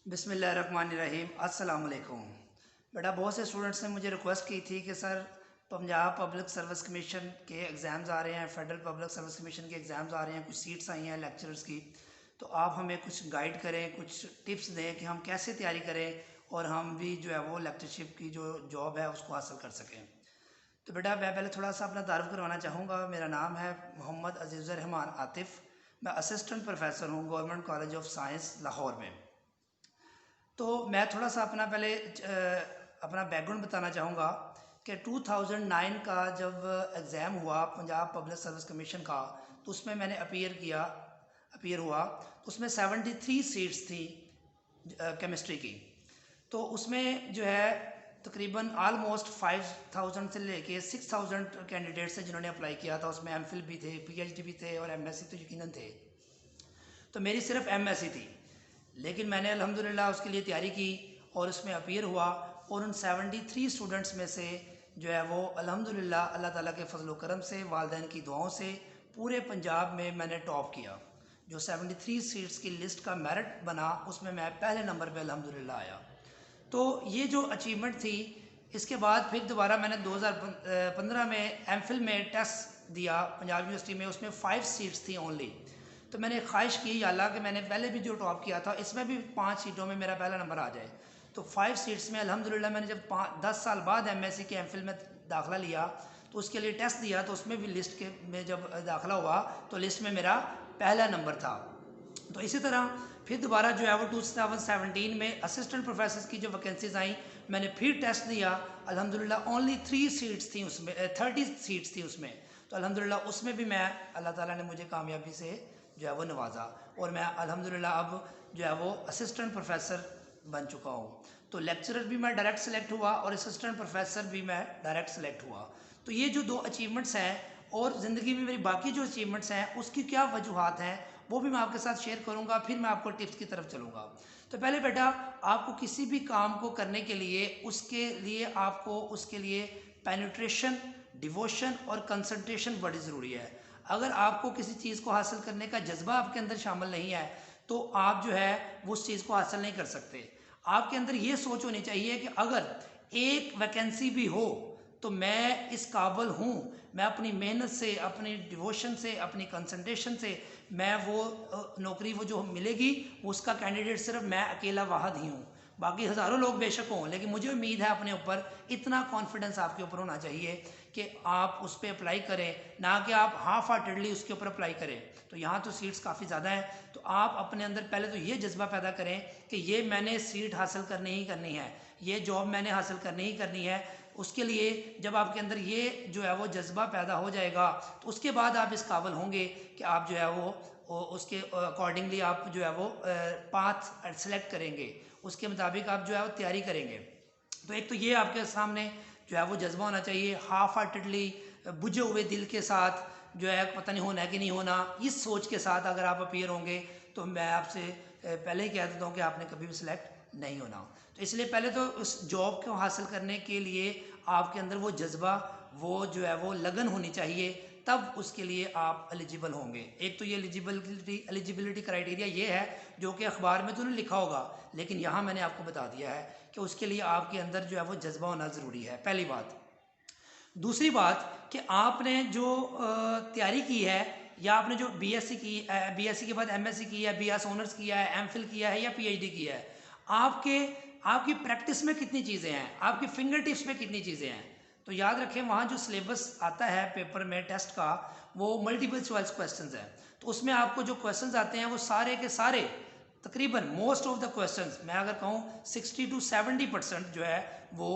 बिस्मिल्लाहिर्रहमानिर्रहीम। अस्सलाम वालेकुम। बेटा, बहुत से स्टूडेंट्स ने मुझे रिक्वेस्ट की थी कि sir Punjab public service commission के एग्ज़ाम्स आ रहे हैं, फेडरल पब्लिक सर्विस कमीशन के एग्ज़ाम्स आ रहे हैं, कुछ सीट्स आई हैं लेक्चरर्स की, तो आप हमें कुछ गाइड करें, कुछ टिप्स दें कि हम कैसे तैयारी करें और हम भी जो है वो लेक्चरशिप की जो जॉब है उसको हासिल कर सकें। तो बेटा, मैं पहले थोड़ा सा अपना तारुफ करवाना चाहूँगा। मेरा नाम है मोहम्मद अज़ीज़ुर्रहमान आतिफ़। मैं असिस्टेंट प्रोफेसर हूँ government college of science Lahore में। तो मैं थोड़ा सा अपना पहले अपना बैकग्राउंड बताना चाहूँगा कि 2009 का जब एग्ज़ाम हुआ पंजाब पब्लिक सर्विस कमीशन का, तो उसमें मैंने अपीयर हुआ। तो उसमें 73 सीट्स थी केमिस्ट्री की। तो उसमें जो है तकरीबन आलमोस्ट 5000 से लेके 6000 कैंडिडेट्स थे जिन्होंने अप्लाई किया था। उसमें एमफिल भी थे, पीएचडी भी थे और एमएससी तो यकीनन थे। तो मेरी सिर्फ एमएससी थी, लेकिन मैंने अल्हम्दुलिल्लाह उसके लिए तैयारी की और उसमें अपीयर हुआ। और उन 73 स्टूडेंट्स में से जो है वो अल्हम्दुलिल्लाह अल्लाह ताला के फजल करम से, वालिदैन की दुआओं से पूरे पंजाब में मैंने टॉप किया। जो 73 सीट्स की लिस्ट का मेरिट बना उसमें मैं पहले नंबर पे अल्हम्दुलिल्लाह आया। तो ये जो अचीवमेंट थी, इसके बाद फिर दोबारा मैंने 2015 में एमफिल में टेस्ट दिया पंजाब यूनिवर्सिटी में। उसमें 5 सीट्स थी ओनली। तो मैंने ख्वाहिश की या अल्लाह कि मैंने पहले भी जो टॉप किया था इसमें भी 5 सीटों में मेरा पहला नंबर आ जाए। तो 5 सीट्स में अल्हम्दुलिल्लाह मैंने जब 10 साल बाद एमएससी के एमफिल में दाखिला लिया तो उसके लिए टेस्ट दिया, तो उसमें भी लिस्ट के में जब दाखिला हुआ तो लिस्ट में मेरा पहला नंबर था। तो इसी तरह फिर दोबारा जो है वो 2017 में असिस्टेंट प्रोफेसर की जो वैकेंसीज आई, मैंने फिर टेस्ट दिया। अल्हम्दुलिल्लाह ओनली 3 सीट्स थी उसमें, 30 सीट्स थी उसमें। तो अल्हम्दुलिल्लाह उसमें भी मैं, अल्लाह ताला ने मुझे कामयाबी से जो है वो नवाजा और मैं अल्हम्दुलिल्लाह अब जो है वो असिस्टेंट प्रोफेसर बन चुका हूँ। तो लेक्चरर भी मैं डायरेक्ट सेलेक्ट हुआ और असिस्टेंट प्रोफेसर भी मैं डायरेक्ट सेलेक्ट हुआ। तो ये जो 2 अचीवमेंट्स हैं और ज़िंदगी में मेरी बाकी जो अचीवमेंट्स हैं उसकी क्या वजूहात हैं वो भी मैं आपके साथ शेयर करूंगा। फिर मैं आपको टिप्स की तरफ चलूंगा। तो पहले बेटा, आपको किसी भी काम को करने के लिए आपको उसके लिए पेनिट्रेशन, डिवोशन और कंसंट्रेशन बड़ी ज़रूरी है। अगर आपको किसी चीज़ को हासिल करने का जज्बा आपके अंदर शामिल नहीं है तो आप जो है वो उस चीज़ को हासिल नहीं कर सकते। आपके अंदर ये सोच होनी चाहिए कि अगर एक वैकेंसी भी हो तो मैं इस काबिल हूँ, मैं अपनी मेहनत से, अपनी डिवोशन से, अपनी कंसंट्रेशन से मैं वो नौकरी वो जो मिलेगी उसका कैंडिडेट सिर्फ मैं अकेला वाहद ही हूँ। बाकी हज़ारों लोग बेशक हों, लेकिन मुझे उम्मीद है अपने ऊपर, इतना कॉन्फिडेंस आपके ऊपर होना चाहिए कि आप उस पर अप्लाई करें, ना कि आप हाफ हार्टेडली उसके ऊपर अप्लाई करें। तो यहाँ तो सीट्स काफ़ी ज़्यादा हैं, तो आप अपने अंदर पहले तो ये जज्बा पैदा करें कि ये मैंने सीट हासिल करनी ही करनी है, ये जॉब मैंने हासिल करनी ही करनी है। उसके लिए जब आपके अंदर ये जो है वो जज्बा पैदा हो जाएगा तो उसके बाद आप इस काबिल होंगे कि आप जो है वो उसके अकॉर्डिंगली आप जो है वो पाथ सेलेक्ट करेंगे, उसके मुताबिक आप जो है वो तैयारी करेंगे। तो एक तो ये आपके सामने जो है वो जज्बा होना चाहिए। हाफ हार्टेडली, बुझे हुए दिल के साथ जो है पता नहीं होना है कि नहीं होना, इस सोच के साथ अगर आप अपीयर होंगे तो मैं आपसे पहले ही कह देता हूँ कि आपने कभी भी सिलेक्ट नहीं होना। तो इसलिए पहले तो उस जॉब को हासिल करने के लिए आपके अंदर वो जज्बा, वो जो है वो लगन होनी चाहिए, तब उसके लिए आप एलिजिबल होंगे। एक तो ये एलिजिबिलिटी क्राइटेरिया ये है जो कि अखबार में तो नहीं लिखा होगा, लेकिन यहाँ मैंने आपको बता दिया है कि उसके लिए आपके अंदर जो है वो जज्बा होना ज़रूरी है, पहली बात। दूसरी बात कि आपने जो तैयारी की है या आपने जो बीएससी की, बीएससी के बाद एमएससी की है, बीएस ऑनर्स किया है, एमफिल किया है या पीएचडी किया है, आपकी प्रैक्टिस में कितनी चीज़ें हैं, आपकी फिंगर टिप्स में कितनी चीज़ें हैं। तो याद रखें, वहाँ जो सिलेबस आता है पेपर में टेस्ट का वो मल्टीपल चॉइस क्वेश्चंस है। तो उसमें आपको जो क्वेश्चंस आते हैं वो सारे के सारे तकरीबन मोस्ट ऑफ द क्वेश्चंस, मैं अगर कहूँ 60 to 70% जो है वो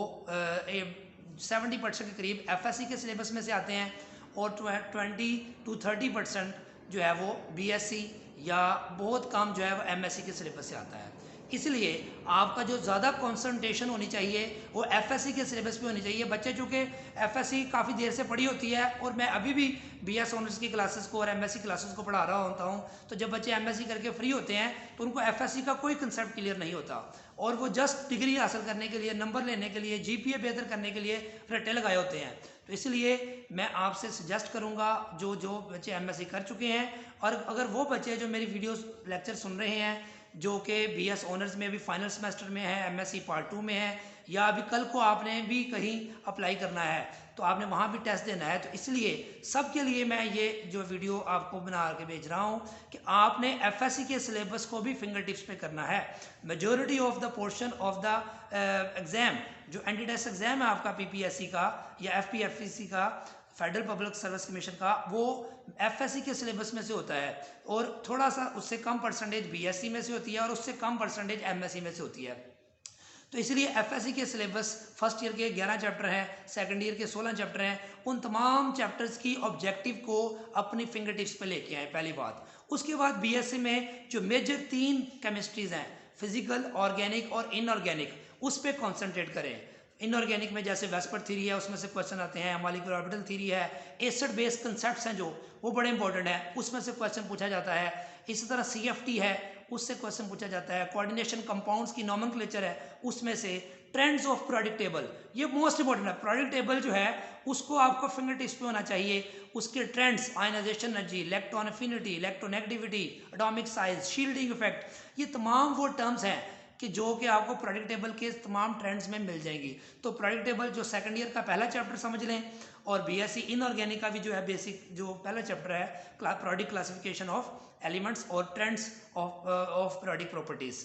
70% के करीब एफएससी के सिलेबस में से आते हैं और 20 to 30% जो है वो बीएससी या बहुत कम जो है वो एमएससी के सिलेबस से आता है। इसलिए आपका जो ज़्यादा कंसंट्रेशन होनी चाहिए वो एफएससी के सिलेबस पे होनी चाहिए। बच्चे चूँकि एफएससी काफ़ी देर से पढ़ी होती है और मैं अभी भी बीएस ऑनर्स की क्लासेस को और एमएससी क्लासेस को पढ़ा रहा होता हूँ, तो जब बच्चे एमएससी करके फ्री होते हैं तो उनको एफएससी का कोई कंसेप्ट क्लियर नहीं होता और वो जस्ट डिग्री हासिल करने के लिए, नंबर लेने के लिए, जीपीए बेहतर करने के लिए रट्टे लगाए होते हैं। तो इसलिए मैं आपसे सजेस्ट करूंगा जो जो बच्चे एमएससी कर चुके हैं और अगर वो बच्चे जो मेरी वीडियोस लेक्चर सुन रहे हैं जो कि BS ऑनर्स में अभी फाइनल सेमेस्टर में है, MSc पार्ट 2 में है, या अभी कल को आपने भी कहीं अप्लाई करना है तो आपने वहाँ भी टेस्ट देना है। तो इसलिए सबके लिए मैं ये जो वीडियो आपको बना के भेज रहा हूँ कि आपने FSC के सिलेबस को भी फिंगर टिप्स पे करना है। Majority of the portion of the exam, जो एंटी-टेस्ट एग्ज़ाम है आपका PPSC का या FPFC का, फेडरल पब्लिक सर्विस कमीशन का, वो FSC के सिलेबस में से होता है और थोड़ा सा उससे कम परसेंटेज BSc में से होती है और उससे कम परसेंटेज MSc में से होती है। तो इसलिए FSC के सिलेबस फर्स्ट ईयर के 11 चैप्टर हैं, सेकंड ईयर के 16 चैप्टर हैं, उन तमाम चैप्टर्स की ऑब्जेक्टिव को अपनी फिंगर टिप्स पे लेके आए, पहली बात। उसके बाद BSc में जो मेजर 3 केमिस्ट्रीज हैं, फिजिकल, ऑर्गेनिक और इनऑर्गेनिक, उस पर कॉन्सेंट्रेट करें। इनऑर्गेनिक में जैसे वेस्पर थ्योरी है, उसमें से क्वेश्चन आते हैं, मॉलिक्यूलर ऑर्बिटल थ्योरी है, एसिड बेस्ड कंसेप्ट्स हैं जो वो बड़े इंपॉर्टेंट है, उसमें से क्वेश्चन पूछा जाता है। इसी तरह CFT है, उससे क्वेश्चन पूछा जाता है। कोऑर्डिनेशन कंपाउंड्स की नॉमेनक्लेचर है, उसमें से ट्रेंड्स ऑफ प्रोडक्ट टेबल, ये मोस्ट इंपॉर्टेंट है। प्रोडक्ट टेबल जो है उसको आपको फिंगर टिप्स पे होना चाहिए, उसके trends, ionisation energy, electron affinity, electronegativity, atomic size, shielding effect, ये तमाम वो टर्म्स हैं कि जो कि आपको प्रोडक्ट टेबल के तमाम ट्रेंड्स में मिल जाएंगी। तो प्रोडक्ट टेबल जो सेकंड ईयर का पहला चैप्टर समझ लें, और BSc इनऑर्गेनिक का भी जो है बेसिक जो पहला चैप्टर है, प्रोडक्ट क्लासिफिकेशन ऑफ एलिमेंट्स और ट्रेंड्स ऑफ प्रोडक्ट प्रॉपर्टीज,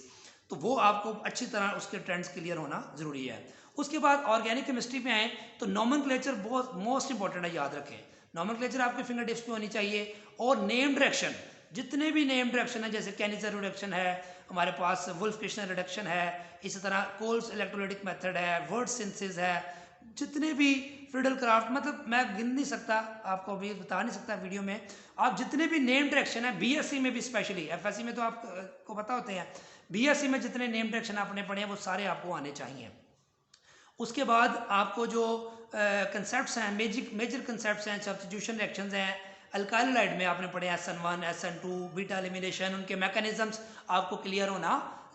तो वो आपको अच्छी तरह उसके ट्रेंड्स क्लियर होना जरूरी है। उसके बाद ऑर्गेनिक केमिस्ट्री में आए तो नॉमेनक्लेचर बहुत मोस्ट इंपॉर्टेंट है, याद रखें। नॉमेनक्लेचर आपके फिंगर टिप्स पे होनी चाहिए, और नेम डायरेक्शन, जितने भी नेम डायरेक्शन है, जैसे कैनिजर रिडक्शन है हमारे पास, वुल्फ किश्नर रिडक्शन है, इसी तरह कोल्स इलेक्ट्रोलाइटिक मेथड है, वर्ड सिंथेसिस है, जितने भी फ्रीडल क्राफ्ट, मतलब मैं गिन नहीं सकता, आपको अभी बता नहीं सकता वीडियो में, आप जितने भी नेम डायरेक्शन है BSc में भी, स्पेशली FSC में तो आपको पता होते हैं, BSc में जितने नेम डायरेक्शन आपने पढ़े हैं वो सारे आपको आने चाहिए। उसके बाद आपको जो कंसेप्ट्स हैं, मेजर कंसेप्ट्स हैं, सब्स्टिट्यूशन रिएक्शंस हैं, अल्काइलाइड में आपने पढ़े SN1, SN2, बीटा एलिमिनेशन, उनके मैकेनिज्म्स आपको क्लियर होना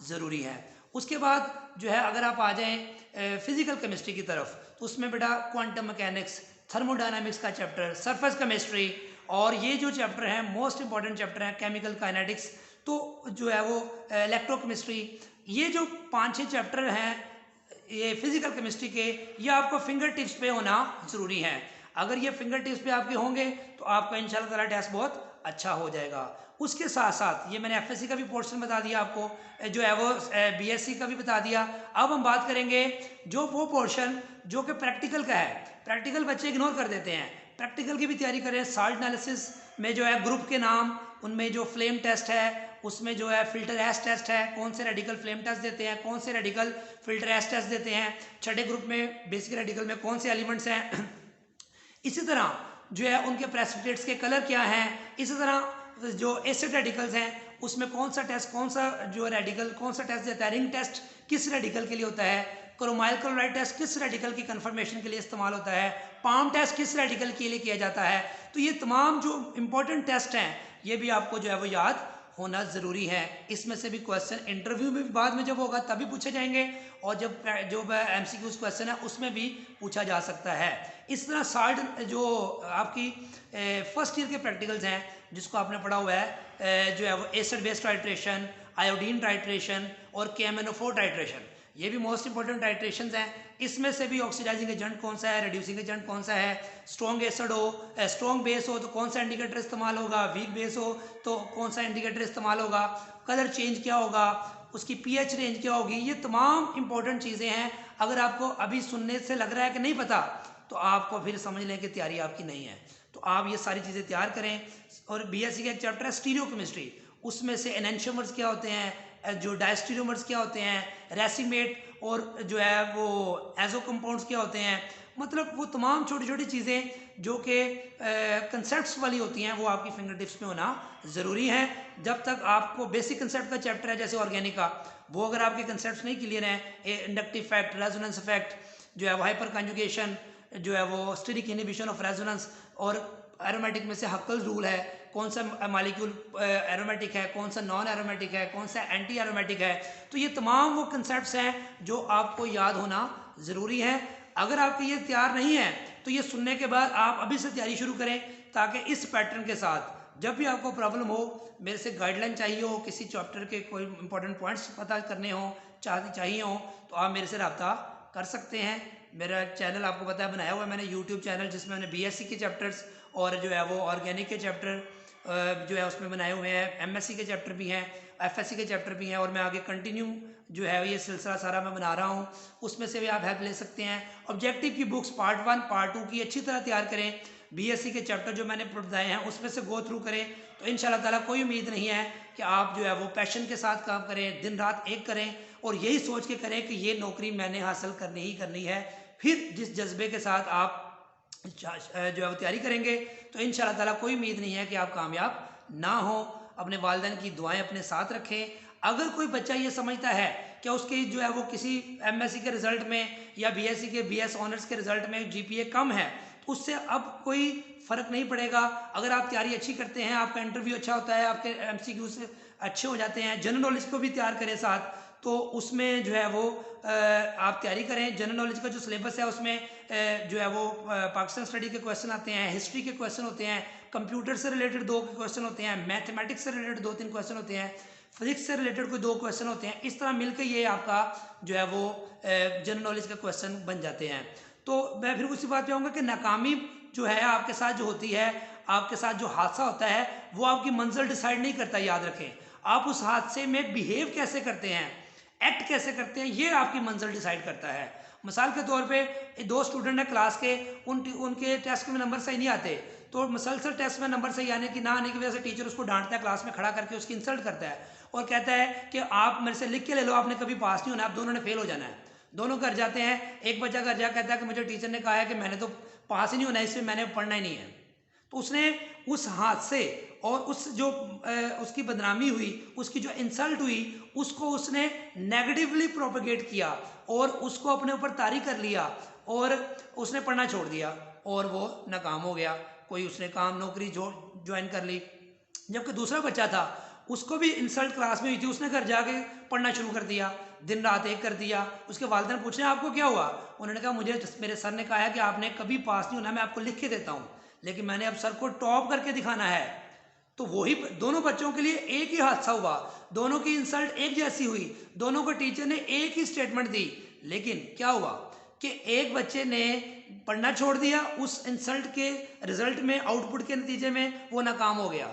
ज़रूरी है। उसके बाद जो है अगर आप आ जाएं फिजिकल केमिस्ट्री की तरफ, तो उसमें बेटा क्वांटम मैकेनिक्स, थर्मोडायनामिक्स का चैप्टर, सरफेस केमिस्ट्री, और ये जो चैप्टर हैं मोस्ट इंपॉर्टेंट चैप्टर हैं, केमिकल काइनेटिक्स, तो जो है वो इलेक्ट्रोकेमिस्ट्री, ये जो 5-6 चैप्टर हैं ये फिजिकल केमिस्ट्री के, ये आपको फिंगर टिप्स पे होना ज़रूरी है। अगर ये फिंगर टिप्स पे आपके होंगे तो आपका इंशाल्लाह ताला टेस्ट बहुत अच्छा हो जाएगा। उसके साथ साथ ये मैंने FSC का भी पोर्शन बता दिया आपको, जो है वो BSc का भी बता दिया। अब हम बात करेंगे जो वो पोर्शन जो कि प्रैक्टिकल का है। प्रैक्टिकल बच्चे इग्नोर कर देते हैं, प्रैक्टिकल की भी तैयारी करें। साल्ट एनालिसिस में जो है ग्रुप के नाम, उनमें जो फ्लेम टेस्ट है, उसमें जो है फिल्टर एस टेस्ट है, कौन से रेडिकल फ्लेम टेस्ट देते हैं, कौन से रेडिकल फिल्टर एस टेस्ट देते हैं, छठे ग्रुप में बेसिक रेडिकल में कौन से एलिमेंट्स हैं, इसी तरह जो है उनके प्रेसिपिटेट्स के कलर क्या हैं, इसी तरह जो एसिड रेडिकल्स हैं उसमें कौन सा टेस्ट, कौन सा जो रेडिकल कौन सा टेस्ट देता है, रिंग टेस्ट किस रेडिकल के लिए होता है, क्रोमाइल क्लोराइड टेस्ट किस रेडिकल की कंफर्मेशन के लिए इस्तेमाल होता है, पाम टेस्ट किस रेडिकल के लिए किया जाता है। तो ये तमाम जो इंपॉर्टेंट टेस्ट हैं ये भी आपको जो है वो याद होना ज़रूरी है। इसमें से भी क्वेश्चन इंटरव्यू में भी बाद में जब होगा तभी पूछे जाएंगे, और जब जो MCQs क्वेश्चन है उसमें भी पूछा जा सकता है। इस तरह साल्ट जो आपकी फर्स्ट ईयर के प्रैक्टिकल्स हैं जिसको आपने पढ़ा हुआ है, जो है वो acid based titration, iodine titration और KMnO4 टाइट्रेशन, ये भी मोस्ट इंपॉर्टेंट टाइट्रेशंस हैं। इसमें से भी ऑक्सीडाइजिंग एजेंट कौन सा है, रिड्यूसिंग एजेंट कौन सा है, स्ट्रॉन्ग एसिड हो, स्ट्रॉन्ग बेस हो तो कौन सा इंडिकेटर इस्तेमाल होगा, वीक बेस हो तो कौन सा इंडिकेटर इस्तेमाल होगा, कलर चेंज क्या होगा, उसकी pH रेंज क्या होगी, ये तमाम इंपॉर्टेंट चीज़ें हैं। अगर आपको अभी सुनने से लग रहा है कि नहीं पता तो आपको फिर समझ लें कि तैयारी आपकी नहीं है। तो आप ये सारी चीज़ें तैयार करें। और BSc का एक चैप्टर है स्टीरियो केमिस्ट्री, उसमें से एनेंशियोमर्स क्या होते हैं, जो डायस्टीरियोमर्स क्या होते हैं, रेसिमेट और जो है वो एजो कंपाउंड्स क्या होते हैं, मतलब वो तमाम छोटी छोटी चीज़ें जो कि कंसेप्ट्स वाली होती हैं वो आपकी फिंगर टिप्स में होना ज़रूरी है। जब तक आपको बेसिक कंसेप्ट का चैप्टर है जैसे ऑर्गेनिक का, वो अगर आपके कंसेप्ट्स नहीं क्लियर हैं, इंडक्टिव इफेक्ट, रेजोनेंस इफेक्ट, जो है वो हाइपर कंजुगेशन, जो है वो स्टेरिक इनहिबिशन ऑफ रेजोनेंस, और एरोमेटिक में से हक्कल्स रूल है, कौन सा मॉलिक्यूल एरोमेटिक है, कौन सा नॉन एरोमेटिक है, कौन सा एंटी एरोमेटिक है, तो ये तमाम वो कंसेप्ट्स हैं जो आपको याद होना ज़रूरी है। अगर आपके ये तैयार नहीं है तो ये सुनने के बाद आप अभी से तैयारी शुरू करें ताकि इस पैटर्न के साथ जब भी आपको प्रॉब्लम हो, मेरे से गाइडलाइन चाहिए हो, किसी चैप्टर के कोई इंपॉर्टेंट पॉइंट्स पता करने हो चाहिए हो, तो आप मेरे से रब्ता कर सकते हैं। मेरा चैनल आपको पता है बनाया हुआ है मैंने, यूट्यूब चैनल, जिसमें मैंने बीएससी के चैप्टर्स और जो है वो ऑर्गेनिक के चैप्टर जो है उसमें बनाए हुए हैं, एमएससी के चैप्टर भी हैं, एफएससी के चैप्टर भी हैं, और मैं आगे कंटिन्यू जो है ये सिलसिला सारा मैं बना रहा हूँ, उसमें से भी आप हेल्प ले सकते हैं। ऑब्जेक्टिव की बुक्स पार्ट 1 पार्ट 2 की अच्छी तरह तैयार करें, बीएससी के चैप्टर जो मैंने बताए हैं उसमें से गो थ्रू करें, तो इंशाल्लाह ताला कोई उम्मीद नहीं है कि आप जो है वो पैशन के साथ काम करें, दिन रात एक करें और यही सोच के करें कि ये नौकरी मैंने हासिल करनी ही करनी है। फिर जिस जज्बे के साथ आप जो है वो तैयारी करेंगे तो इंशाल्लाह ताला कोई उम्मीद नहीं है कि आप कामयाब ना हो। अपने वालिदैन की दुआएं अपने साथ रखें। अगर कोई बच्चा ये समझता है कि उसकी जो है वो किसी एमएससी के रिजल्ट में या बीएससी के बीएस ऑनर्स के रिजल्ट में जीपीए कम है, तो उससे अब कोई फ़र्क नहीं पड़ेगा। अगर आप तैयारी अच्छी करते हैं, आपका इंटरव्यू अच्छा होता है, आपके एमसीक्यू से अच्छे हो जाते हैं, जनरल नॉलेज को भी तैयार करें साथ, तो उसमें जो है वो आप तैयारी करें। जनरल नॉलेज का जो सिलेबस है उसमें जो है वो पाकिस्तान स्टडी के क्वेश्चन आते हैं, हिस्ट्री के क्वेश्चन होते हैं, कंप्यूटर से रिलेटेड 2 क्वेश्चन होते हैं, मैथमेटिक्स से रिलेटेड 2-3 क्वेश्चन होते हैं, फिजिक्स से रिलेटेड कोई 2 क्वेश्चन होते हैं। इस तरह मिलकर ये आपका जो है वो जनरल नॉलेज का क्वेश्चन बन जाते हैं। तो मैं फिर उसी बात पे आऊँगा कि नाकामी जो है आपके साथ जो होती है, आपके साथ जो हादसा होता है, वो आपकी मंजिल डिसाइड नहीं करता। याद रखें, आप उस हादसे में बिहेव कैसे करते हैं, एक्ट कैसे करते हैं, ये आपकी मंजिल डिसाइड करता है। मिसाल के तौर पे 2 स्टूडेंट है क्लास के, उनके टेस्ट में नंबर सही नहीं आते, तो मुसलसल टेस्ट में नंबर सही आने की ना आने की वजह से टीचर उसको डांटता है, क्लास में खड़ा करके उसकी इंसल्ट करता है और कहता है कि आप मेरे से लिख के ले लो, आपने कभी पास नहीं होना, आप दोनों ने फेल हो जाना है। दोनों घर जाते हैं, एक बच्चा घर जा कहता है कि मुझे टीचर ने कहा है कि मैंने तो पास ही नहीं होना, इसलिए मैंने पढ़ना ही नहीं है। तो उसने उस हादसे और उस जो उसकी बदनामी हुई, उसकी जो इंसल्ट हुई, उसको उसने नेगेटिवली प्रोपेगेट किया और उसको अपने ऊपर तारी कर लिया और उसने पढ़ना छोड़ दिया और वो नाकाम हो गया। कोई उसने काम नौकरी ज्वाइन कर ली। जबकि दूसरा बच्चा था, उसको भी इंसल्ट क्लास में हुई थी, उसने घर जाके पढ़ना शुरू कर दिया, दिन रात एक कर दिया। उसके वालिदैन पूछने आपको क्या हुआ, उन्होंने कहा मुझे मेरे सर ने कहा है कि आपने कभी पास नहीं होना, मैं आपको लिख के देता हूँ, लेकिन मैंने अब सर को टॉप करके दिखाना है। तो वही दोनों बच्चों के लिए एक ही हादसा हुआ, दोनों की इंसल्ट एक जैसी हुई, दोनों को टीचर ने एक ही स्टेटमेंट दी, लेकिन क्या हुआ कि एक बच्चे ने पढ़ना छोड़ दिया, उस इंसल्ट के रिजल्ट में, आउटपुट के नतीजे में वो नाकाम हो गया,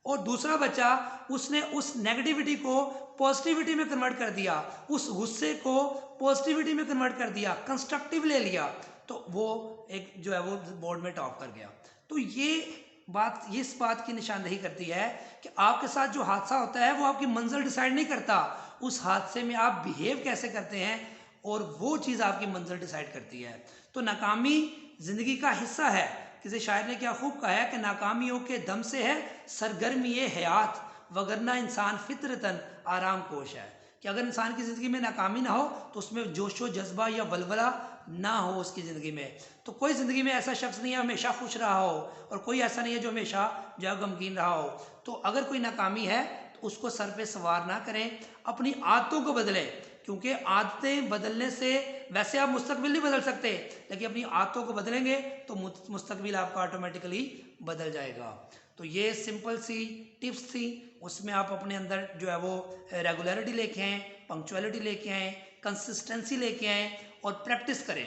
और दूसरा बच्चा उसने उस नेगेटिविटी को पॉजिटिविटी में कन्वर्ट कर दिया, उस गुस्से को पॉजिटिविटी में कन्वर्ट कर दिया, कंस्ट्रक्टिव ले लिया, तो वो एक जो है वो बोर्ड में टॉप कर गया। तो ये बात इस बात की निशानदेही करती है कि आपके साथ जो हादसा होता है वो आपकी मंजिल डिसाइड नहीं करता, उस हादसे में आप बिहेव कैसे करते हैं और वो चीज़ आपकी मंजिल डिसाइड करती है। तो नाकामी जिंदगी का हिस्सा है। किसी शायर ने क्या खूब कहा है कि नाकामियों के दम से है सरगर्मी हयात, वगरना इंसान फितरतन आराम कोश है। कि अगर इंसान की ज़िंदगी में नाकामी ना हो तो उसमें जोशो जज्बा या वलवला ना हो उसकी ज़िंदगी में। तो कोई ज़िंदगी में ऐसा शख्स नहीं है हमेशा खुश रहा हो, और कोई ऐसा नहीं है जो हमेशा जो है गमगीन रहा हो। तो अगर कोई नाकामी है तो उसको सर पे सवार ना करें, अपनी आदतों को बदलें, क्योंकि आदतें बदलने से वैसे आप मुस्तकबिल नहीं बदल सकते, लेकिन अपनी आदतों को बदलेंगे तो मुस्तकबिल आपका ऑटोमेटिकली बदल जाएगा। तो ये सिंपल सी टिप्स थी, उसमें आप अपने अंदर जो है वो रेगुलरिटी लेके आएँ, पंक्चुअलिटी लेके आएँ, कंसिस्टेंसी लेके आएँ और प्रैक्टिस करें,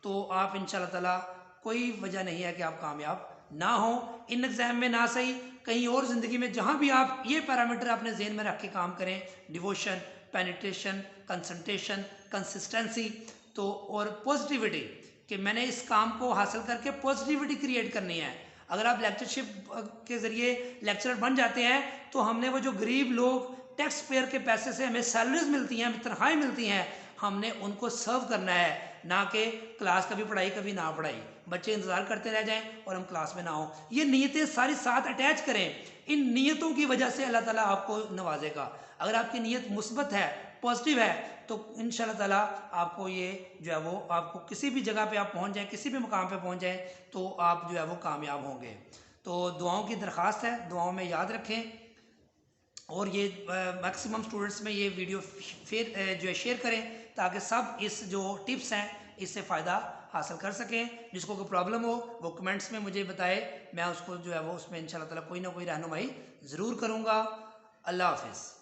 तो आप इंशाल्लाह ताला कोई वजह नहीं है कि आप कामयाब ना हो। इन एग्ज़ाम में ना सही, कहीं और ज़िंदगी में जहाँ भी आप ये पैरामीटर अपने जेहन में रख के काम करें, डिवोशन, पेनिट्रेशन, कंसंट्रेशन, कंसिस्टेंसी, तो और पॉजिटिविटी, कि मैंने इस काम को हासिल करके पॉजिटिविटी क्रिएट करनी है। अगर आप लेक्चरशिप के ज़रिए लेक्चरर बन जाते हैं तो हमने वो जो गरीब लोग टैक्स पेयर के पैसे से हमें सैलरीज मिलती हैं, हमें तनख्वाहें मिलती हैं, हमने उनको सर्व करना है, ना कि क्लास कभी पढ़ाई कभी ना पढ़ाई, बच्चे इंतज़ार करते रह जाएं और हम क्लास में ना हो। ये नीयतें सारी साथ अटैच करें, इन नीयतों की वजह से अल्लाह ताला आपको नवाजेगा। अगर आपकी नीयत मुस्बत है, पॉजिटिव है, तो इंशाल्लाह ताला आपको ये जो है वो आपको किसी भी जगह पे आप पहुंच जाएं, किसी भी मुकाम पे पहुंच जाएं, तो आप जो है वो कामयाब होंगे। तो दुआओं की दरख्वास्त है, दुआओं में याद रखें, और ये मैक्सिमम स्टूडेंट्स में ये वीडियो फिर जो है शेयर करें, ताकि सब इस जो टिप्स हैं इससे फ़ायदा हासिल कर सकें। जिसको कोई प्रॉब्लम हो वो कमेंट्स में मुझे बताए, मैं उसको जो है वो उसमें इंशाल्लाह ताला कोई ना कोई रहनुमाई ज़रूर करूँगा। अल्लाह हाफिज़।